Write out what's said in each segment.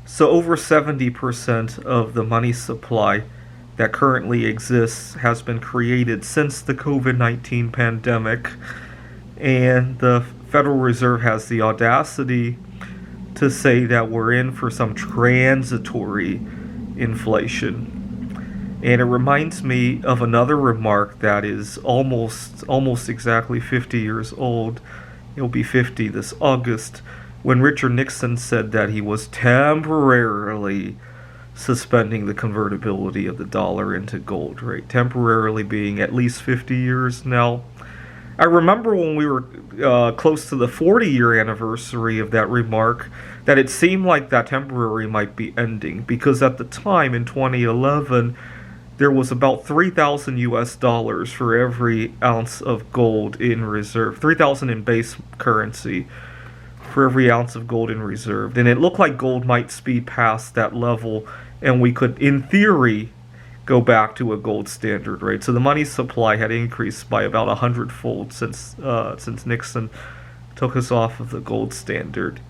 So over 70% of the money supply that currently exists has been created since the COVID-19 pandemic, and the Federal Reserve has the audacity to say that we're in for some transitory inflation. And it reminds me of another remark that is almost exactly 50 years old. He'll be 50 this August, when Richard Nixon said that he was temporarily suspending the convertibility of the dollar into gold, right? Temporarily being at least 50 years now. I remember when we were close to the 40-year anniversary of that remark, that it seemed like that temporary might be ending, because at the time in 2011, there was about 3,000 US dollars for every ounce of gold in reserve. 3,000 in base currency for every ounce of gold in reserve. And it looked like gold might speed past that level, and we could, in theory, go back to a gold standard, right? So the money supply had increased by about 100-fold since Nixon took us off of the gold standard.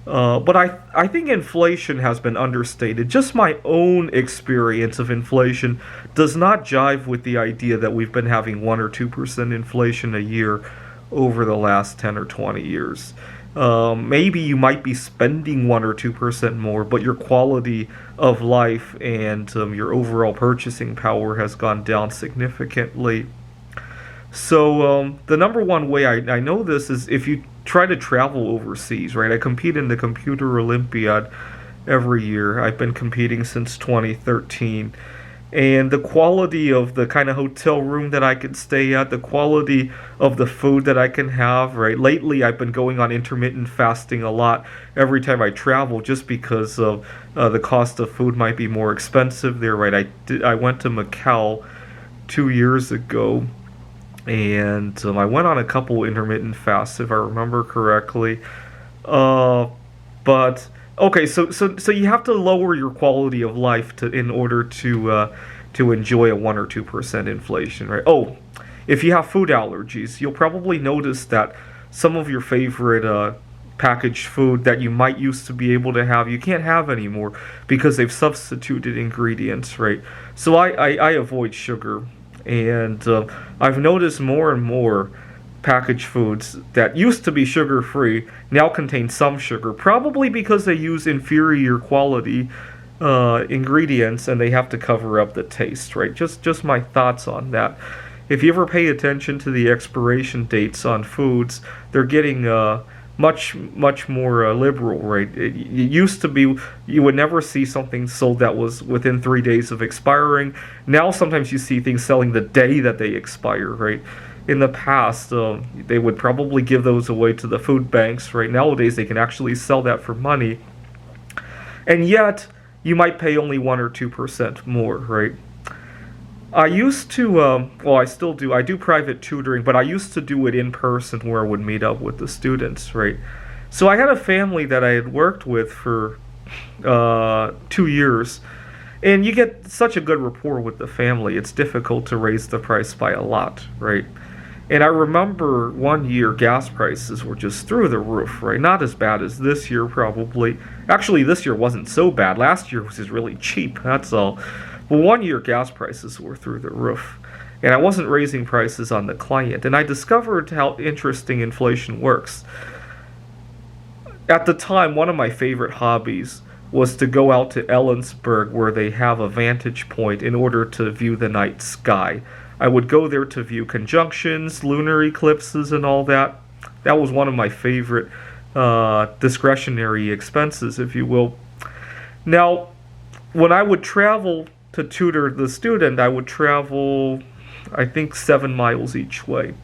But I think inflation has been understated. Just my own experience of inflation does not jive with the idea that we've been having 1 or 2% inflation a year over the last 10 or 20 years. Maybe you might be spending 1 or 2% more, but your quality of life and your overall purchasing power has gone down significantly. So the number one way I know this is if you try to travel overseas, right? I compete in the Computer Olympiad every year. I've been competing since 2013. And the quality of the kind of hotel room that I can stay at, the quality of the food that I can have, right? Lately, I've been going on intermittent fasting a lot every time I travel, just because of the cost of food might be more expensive there, right? I went to Macau 2 years ago, and I went on a couple intermittent fasts, if I remember correctly. But okay, so you have to lower your quality of life in order to enjoy a 1 or 2% inflation, right? Oh, if you have food allergies, you'll probably notice that some of your favorite packaged food that you might used to be able to have, you can't have anymore because they've substituted ingredients, right? So I avoid sugar. And I've noticed more and more packaged foods that used to be sugar-free now contain some sugar, probably because they use inferior quality ingredients and they have to cover up the taste, right? Just my thoughts on that. If you ever pay attention to the expiration dates on foods, they're getting much more liberal, right? It used to be you would never see something sold that was within 3 days of expiring. Now sometimes you see things selling the day that they expire, right? In the past, they would probably give those away to the food banks, right? Nowadays they can actually sell that for money, and yet you might pay only 1 or 2% more, right? I used to, well, I still do. I do private tutoring, but I used to do it in person where I would meet up with the students, right? So I had a family that I had worked with for 2 years, and you get such a good rapport with the family, it's difficult to raise the price by a lot, right? And I remember one year gas prices were just through the roof, right? Not as bad as this year, probably. Actually, this year wasn't so bad. Last year was just really cheap, that's all. But one year gas prices were through the roof, and I wasn't raising prices on the client, and I discovered how interesting inflation works. At the time, one of my favorite hobbies was to go out to Ellensburg, where they have a vantage point, in order to view the night sky. I would go there to view conjunctions, lunar eclipses, and all that. That was one of my favorite discretionary expenses, if you will. Now, when I would travel to tutor the student, I would travel, I think, 7 miles each way.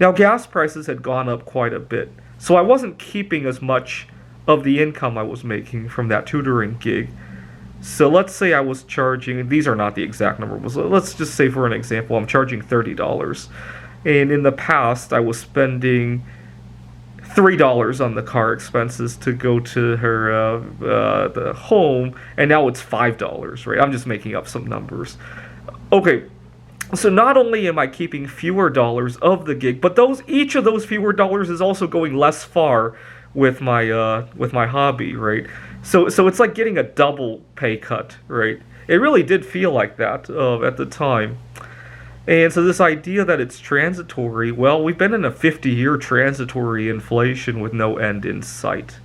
Now, gas prices had gone up quite a bit, so I wasn't keeping as much of the income I was making from that tutoring gig. So let's say I was charging, these are not the exact numbers, let's just say for an example, I'm charging $30. And in the past, I was spending $3 on the car expenses to go to her the home, and now it's $5, right? I'm just making up some numbers. Okay, so not only am I keeping fewer dollars of the gig, but each of those fewer dollars is also going less far with my hobby, right? So it's like getting a double pay cut, right? It really did feel like that at the time. And so this idea that it's transitory, well, we've been in a 50-year transitory inflation with no end in sight.